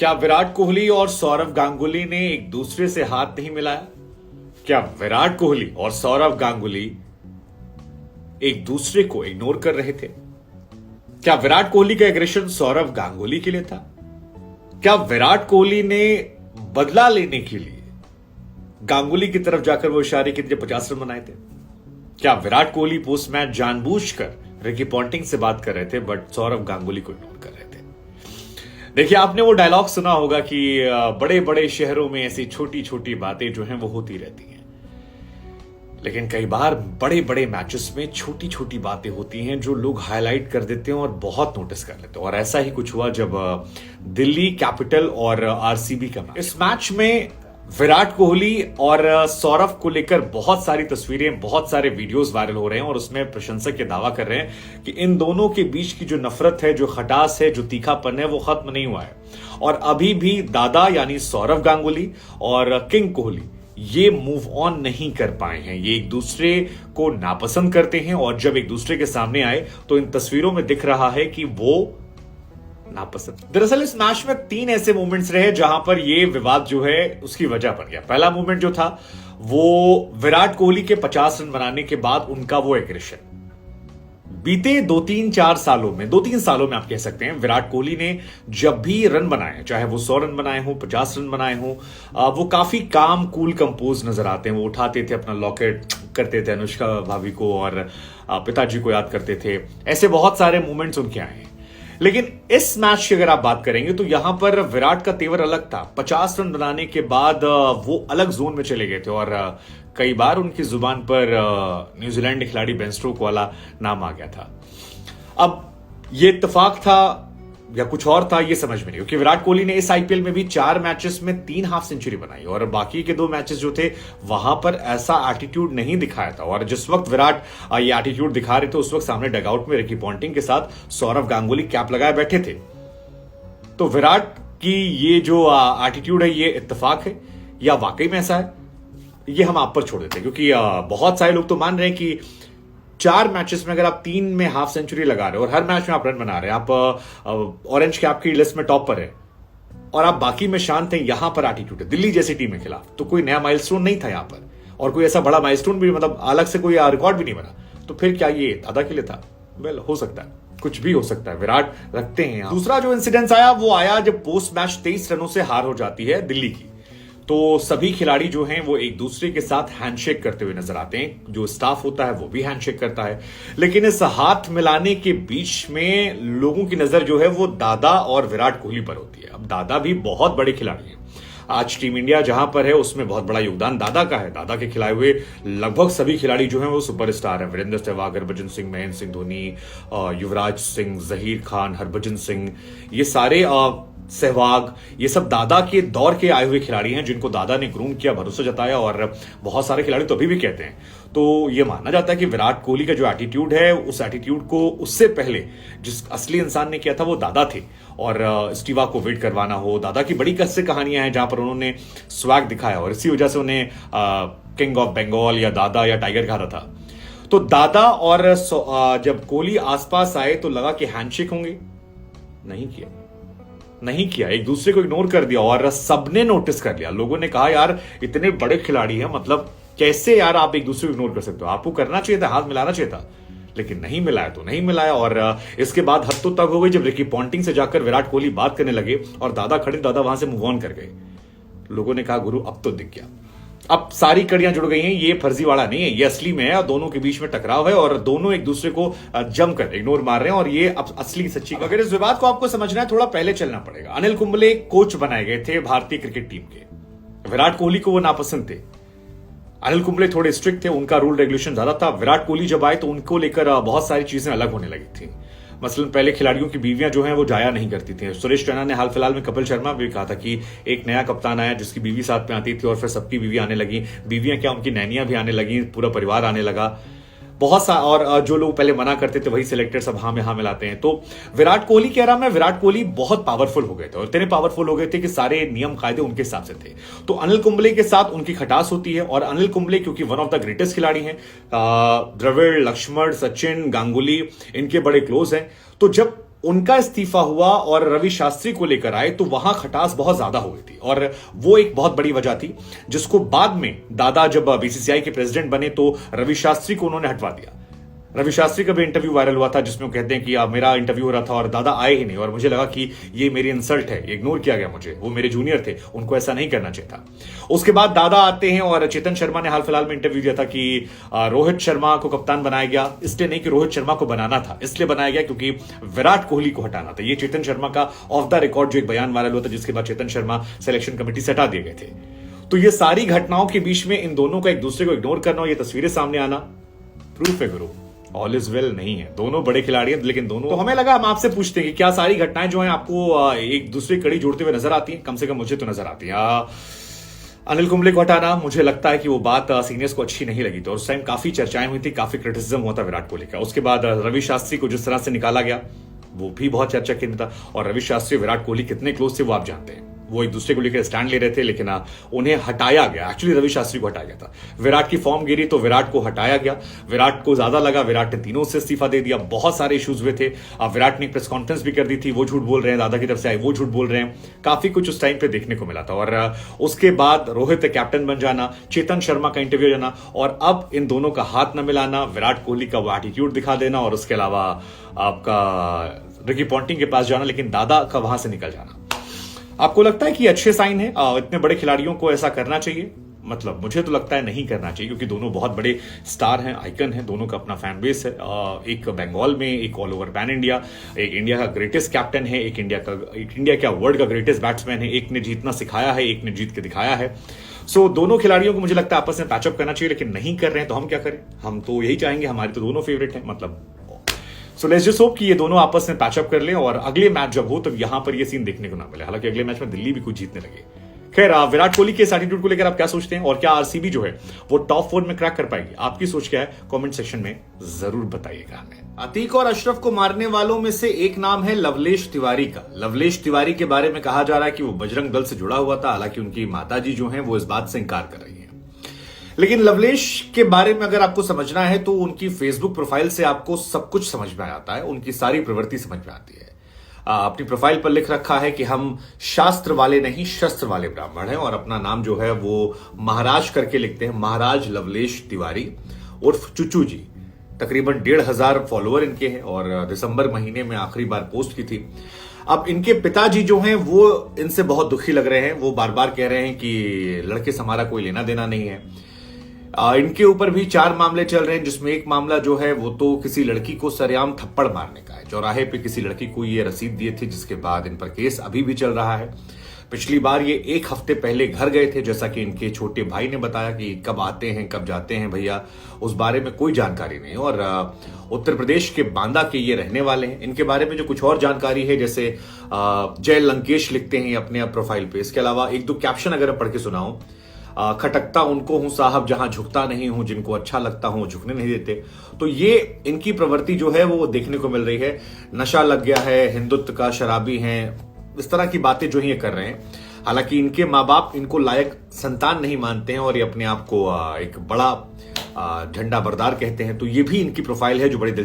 क्या विराट कोहली और सौरव गांगुली ने एक दूसरे से हाथ नहीं मिलाया? क्या विराट कोहली और सौरव गांगुली एक दूसरे को इग्नोर कर रहे थे? क्या विराट कोहली का एग्रेशन सौरव गांगुली के लिए था? क्या विराट कोहली ने बदला लेने के लिए गांगुली की तरफ जाकर वो इशारे किए जब 50 रन बनाए थे? क्या विराट कोहली पोस्ट मैच जानबूझकर रिकी पॉन्टिंग से बात कर रहे थे बट सौरव गांगुली को इग्नोर कर रहे थे? देखिए, आपने वो डायलॉग सुना होगा कि बड़े बड़े शहरों में ऐसी छोटी छोटी बातें जो हैं वो होती रहती हैं, लेकिन कई बार बड़े बड़े मैचेस में छोटी छोटी बातें होती हैं जो लोग हाईलाइट कर देते हैं और बहुत नोटिस कर लेते हैं। और ऐसा ही कुछ हुआ जब दिल्ली कैपिटल और आरसीबी का मैच। इस मैच में विराट कोहली और सौरव को लेकर बहुत सारी तस्वीरें, बहुत सारे वीडियोस वायरल हो रहे हैं और उसमें प्रशंसक ये दावा कर रहे हैं कि इन दोनों के बीच की जो नफरत है, जो खटास है, जो तीखापन है, वो खत्म नहीं हुआ है और अभी भी दादा यानी सौरव गांगुली और किंग कोहली ये मूव ऑन नहीं कर पाए हैं। ये एक दूसरे को नापसंद करते हैं और जब एक दूसरे के सामने आए तो इन तस्वीरों में दिख रहा है कि वो नापसंद। दरअसल इस मैच में 3 ऐसे मोमेंट्स रहे जहां पर ये विवाद जो है उसकी वजह बन गया। पहला मोमेंट जो था वो विराट कोहली के 50 रन बनाने के बाद उनका वो एग्रेशन। बीते 2-3 सालों में आप कह सकते हैं, विराट कोहली ने जब भी रन बनाए, चाहे वो 100 रन बनाए हो, 50 रन बनाए हो, वो काफी काम, कूल, कंपोज नजर आते हैं। वो उठाते थे अपना लॉकेट, करते थे अनुष्का भाभी को और पिताजी को याद करते थे। ऐसे बहुत सारे मोमेंट्स उनके आए हैं। लेकिन इस मैच की अगर आप बात करेंगे तो यहां पर विराट का तेवर अलग था। 50 रन बनाने के बाद वो अलग जोन में चले गए थे और कई बार उनकी जुबान पर न्यूजीलैंड खिलाड़ी बेन स्टोक्स वाला नाम आ गया था। अब ये इत्तेफाक था या कुछ और था, ये समझ में नहीं, क्योंकि विराट कोहली ने इस आईपीएल में भी 4 मैचेस में 3 हाफ सेंचुरी बनाई और बाकी के 2 मैचेस जो थे वहां पर ऐसा एटीट्यूड नहीं दिखाया था। और जिस वक्त विराट ये एटीट्यूड दिखा रहे थे उस वक्त सामने डगआउट में रिकी पॉन्टिंग के साथ सौरव गांगुली कैप लगाए बैठे थे। तो विराट की ये जो एटीट्यूड है ये इत्तेफाक है या वाकई में ऐसा है, ये हम आप पर छोड़ देते हैं। क्योंकि बहुत सारे लोग तो मान रहे हैं कि 4 मैचेस में अगर आप 3 में हाफ सेंचुरी लगा रहे हो और हर मैच में आप रन बना रहे हैं, आप ऑरेंज कैप की लिस्ट में टॉप पर है और आप बाकी में शांत हैं, यहां पर एटीट्यूड है दिल्ली जैसी टीम के खिलाफ, तो कोई नया माइलस्टोन नहीं था यहां पर और कोई ऐसा बड़ा माइलस्टोन भी, मतलब अलग से कोई रिकॉर्ड भी नहीं बना। तो फिर क्या ये दादा के लिए था? वेल, हो सकता है, कुछ भी हो सकता है, विराट रखते हैं। दूसरा जो इंसिडेंस आया वो आया जब पोस्ट मैच 23 रनों से हार हो जाती है दिल्ली की, तो सभी खिलाड़ी जो हैं वो एक दूसरे के साथ हैंडशेक करते हुए नजर आते हैं। जो स्टाफ होता है वो भी हैंडशेक करता है, लेकिन इस हाथ मिलाने के बीच में लोगों की नजर जो है वो दादा और विराट कोहली पर होती है। अब दादा भी बहुत बड़े खिलाड़ी हैं, आज टीम इंडिया जहां पर है उसमें बहुत बड़ा योगदान दादा का है। दादा के खिलाए हुए लगभग सभी खिलाड़ी जो हैं वो सुपरस्टार हैं। वीरेंद्र सहवाग, हरभजन सिंह, महेंद्र सिंह धोनी, युवराज सिंह, जहीर खान, हरभजन सिंह, ये सारे सहवाग, ये सब दादा के दौर के आए हुए खिलाड़ी हैं जिनको दादा ने ग्रूम किया, भरोसा जताया और बहुत सारे खिलाड़ी तो अभी भी कहते हैं। तो ये माना जाता है कि विराट कोहली का जो एटीट्यूड है उस एटीट्यूड को उससे पहले जिस असली इंसान ने किया था वो दादा थे। और स्टीवा को वेट करवाना हो, दादा की बड़ी कस्से कहानियां हैं जहां पर उन्होंने स्वैग दिखाया और इसी वजह से उन्हें किंग ऑफ बंगाल या दादा या टाइगर कहा था। तो दादा और जब कोहली आसपास आए तो लगा कि हैंडशेक होंगे, नहीं किया, एक दूसरे को इग्नोर कर दिया और सबने नोटिस कर लिया। लोगों ने कहा यार इतने बड़े खिलाड़ी हैं, मतलब कैसे यार आप एक दूसरे को इग्नोर कर सकते हो? आपको करना चाहिए था, हाथ मिलाना चाहिए था, लेकिन नहीं मिलाया तो नहीं मिलाया। और इसके बाद हद तो तक हो गई जब रिकी पॉन्टिंग से जाकर विराट कोहली बात करने लगे और दादा खड़े, दादा वहां से मूव ऑन कर गए। लोगों ने कहा गुरु अब तो दिख गया, अब सारी कड़ियां जुड़ गई हैं, ये फर्जीवाड़ा नहीं है, ये असली में है और दोनों के बीच में टकराव है और दोनों एक दूसरे को जमकर इग्नोर मार रहे हैं और ये अब असली सच्ची। अगर इस विवाद को आपको समझना है थोड़ा पहले चलना पड़ेगा। अनिल कुंबले कोच बनाए गए थे भारतीय क्रिकेट टीम के, विराट कोहली को वो नापसंद थे। अनिल कुंबले थोड़े स्ट्रिक्ट थे, उनका रूल रेगुलेशन ज्यादा था। विराट कोहली जब आए तो उनको लेकर बहुत सारी चीजें अलग होने लगी थी। मसलन पहले खिलाड़ियों की बीवियां जो हैं वो जाया नहीं करती थी। सुरेश रैना ने हाल फिलहाल में कपिल शर्मा भी कहा था कि एक नया कप्तान आया जिसकी बीवी साथ में आती थी और फिर सबकी बीवी आने लगी, बीवियां क्या उनकी नैनियां भी आने लगी, पूरा परिवार आने लगा। बहुत सा और जो लोग पहले मना करते थे वही सिलेक्टर सब हाँ में हाँ मिलाते हैं। तो विराट कोहली कह रहा मैं, विराट कोहली बहुत पावरफुल हो गए थे और इतने पावरफुल हो गए थे कि सारे नियम कायदे उनके हिसाब से थे। तो अनिल कुंबले के साथ उनकी खटास होती है और अनिल कुंबले क्योंकि वन ऑफ द ग्रेटेस्ट खिलाड़ी हैं, द्रविड़, लक्ष्मण, सचिन, गांगुली इनके बड़े क्लोज हैं। तो जब उनका इस्तीफा हुआ और रवि शास्त्री को लेकर आए तो वहां खटास बहुत ज्यादा हो गई थी और वो एक बहुत बड़ी वजह थी जिसको बाद में दादा जब बीसीसीआई के प्रेसिडेंट बने तो रवि शास्त्री को उन्होंने हटवा दिया। रवि शास्त्री का भी इंटरव्यू वायरल हुआ था जिसमें वो कहते हैं कि मेरा इंटरव्यू हो रहा था और दादा आए ही नहीं और मुझे लगा कि ये मेरी इंसल्ट है, इग्नोर किया गया मुझे, वो मेरे जूनियर थे, उनको ऐसा नहीं करना चाहिए था। उसके बाद दादा आते हैं और चेतन शर्मा ने हाल फिलहाल में इंटरव्यू दिया था कि रोहित शर्मा को कप्तान बनाया गया, इसलिए नहीं कि रोहित शर्मा को बनाना था, इसलिए बनाया गया क्योंकि विराट कोहली को हटाना था। ये चेतन शर्मा का ऑफ द रिकॉर्ड जो एक बयान वायरल हुआ था जिसके बाद चेतन शर्मा सिलेक्शन कमेटी से हटा दिए गए थे। तो ये सारी घटनाओं के बीच में इन दोनों का एक दूसरे को इग्नोर करना और ये तस्वीरें सामने आना प्रूफ है गुरु, ऑल इज वेल नहीं है। दोनों बड़े खिलाड़ी हैं लेकिन दोनों, तो हमें लगा हम आपसे पूछते हैं कि क्या सारी घटनाएं जो हैं आपको एक दूसरे कड़ी जोड़ते हुए नजर आती हैं? कम से कम मुझे तो नजर आती है। अनिल कुंबले को हटाना, मुझे लगता है कि वो बात सीनियर्स को अच्छी नहीं लगी, तो उस टाइम काफी चर्चाएं हुई थी, काफी क्रिटिसिज्म हुआ था विराट कोहली का। उसके बाद रवि शास्त्री को जिस तरह से निकाला गया वो भी बहुत चर्चा केंद्र था और रवि शास्त्री विराट कोहली कितने क्लोज थे वो आप जानते हैं। वो एक दूसरे को लेकर स्टैंड ले रहे थे लेकिन उन्हें हटाया गया, एक्चुअली रवि शास्त्री को हटाया गया था। विराट की फॉर्म गिरी तो विराट को हटाया गया, विराट को ज्यादा लगा, विराट ने तीनों से इस्तीफा दे दिया। बहुत सारे इश्यूज हुए थे, विराट ने प्रेस कॉन्फ्रेंस भी कर दी थी, वो झूठ बोल रहे हैं, दादा की तरफ से आए वो झूठ बोल रहे हैं, काफी कुछ उस टाइम पे देखने को मिला था। और उसके बाद रोहित कैप्टन बन जाना, चेतन शर्मा का इंटरव्यू जाना और अब इन दोनों का हाथ न मिलाना, विराट कोहली का वो एटीट्यूड दिखा देना और उसके अलावा आपका रिकी पॉन्टिंग के पास जाना लेकिन दादा का वहां से निकल जाना। आपको लगता है कि अच्छे साइन है? इतने बड़े खिलाड़ियों को ऐसा करना चाहिए? मतलब मुझे तो लगता है नहीं करना चाहिए क्योंकि दोनों बहुत बड़े स्टार हैं, आइकन हैं, दोनों का अपना फैन बेस है। एक बंगाल में, एक ऑल ओवर पैन इंडिया, एक इंडिया का ग्रेटेस्ट कैप्टन है, एक इंडिया का वर्ल्ड का ग्रेटेस्ट बैट्समैन है, एक ने जीतना सिखाया है, एक ने जीत के दिखाया है। सो दोनों खिलाड़ियों को मुझे लगता है आपस में पैचअप करना चाहिए लेकिन नहीं कर रहे हैं तो हम क्या करें? हम तो यही चाहेंगे, हमारे तो दोनों फेवरेट हैं मतलब। सो लेट्स जस्ट होप कि ये दोनों आपस में पैचअप कर लें और अगले मैच जब हो तो यहां पर ये सीन देखने को ना मिले। हालांकि अगले मैच में दिल्ली भी कुछ जीतने लगे। खैर, विराट कोहली के इस एटीट्यूड को लेकर आप क्या सोचते हैं और क्या आरसीबी जो है वो टॉप 4 में क्रैक कर पाएगी? आपकी सोच क्या है? कमेंट सेक्शन में जरूर बताइएगा हमें। अतीक और अशरफ को मारने वालों में से एक नाम है लवलेश तिवारी का। लवलेश तिवारी के बारे में कहा जा रहा है कि वो बजरंग दल से जुड़ा हुआ था, हालांकि उनकी माताजी जो है वो इस बात से इंकार कर रही है। लेकिन लवलेश के बारे में अगर आपको समझना है तो उनकी फेसबुक प्रोफाइल से आपको सब कुछ समझ में आता है, उनकी सारी प्रवृत्ति समझ में आती है। अपनी प्रोफाइल पर लिख रखा है कि हम शास्त्र वाले नहीं शस्त्र वाले ब्राह्मण हैं और अपना नाम जो है वो महाराज करके लिखते हैं, महाराज लवलेश तिवारी उर्फ चुचू जी। तकरीबन 1,500 फॉलोअर इनके हैं और दिसंबर महीने में आखिरी बार पोस्ट की थी। अब इनके पिताजी जो हैं वो इनसे बहुत दुखी लग रहे हैं, वो बार बार कह रहे हैं कि लड़के से हमारा कोई लेना देना नहीं है। इनके ऊपर भी 4 मामले चल रहे हैं जिसमें एक मामला जो है वो तो किसी लड़की को सरेआम थप्पड़ मारने का है। चौराहे पे किसी लड़की को ये रसीद दिए थे जिसके बाद इन पर केस अभी भी चल रहा है। पिछली बार ये 1 हफ्ते पहले घर गए थे, जैसा कि इनके छोटे भाई ने बताया कि कब आते हैं कब जाते हैं भैया, उस बारे में कोई जानकारी नहीं। और उत्तर प्रदेश के बांदा के ये रहने वाले हैं। इनके बारे में जो कुछ और जानकारी है जैसे जय लंकेश लिखते हैं अपने प्रोफाइल पे। इसके अलावा 1-2 कैप्शन अगर पढ़ के सुनाऊं, खटकता उनको हूं साहब जहां झुकता नहीं हूं, जिनको अच्छा लगता हूं झुकने नहीं देते। तो ये इनकी प्रवृत्ति जो है वो देखने को मिल रही है। नशा लग गया है, हिंदुत्व का शराबी हैं, इस तरह की बातें जो ये कर रहे हैं। हालांकि इनके माँ बाप इनको लायक संतान नहीं मानते हैं और ये अपने आप को एक बड़ा झंडा बरदार कहते हैं। तो ये भी इनकी प्रोफाइल है जो बड़ी दिलचस्प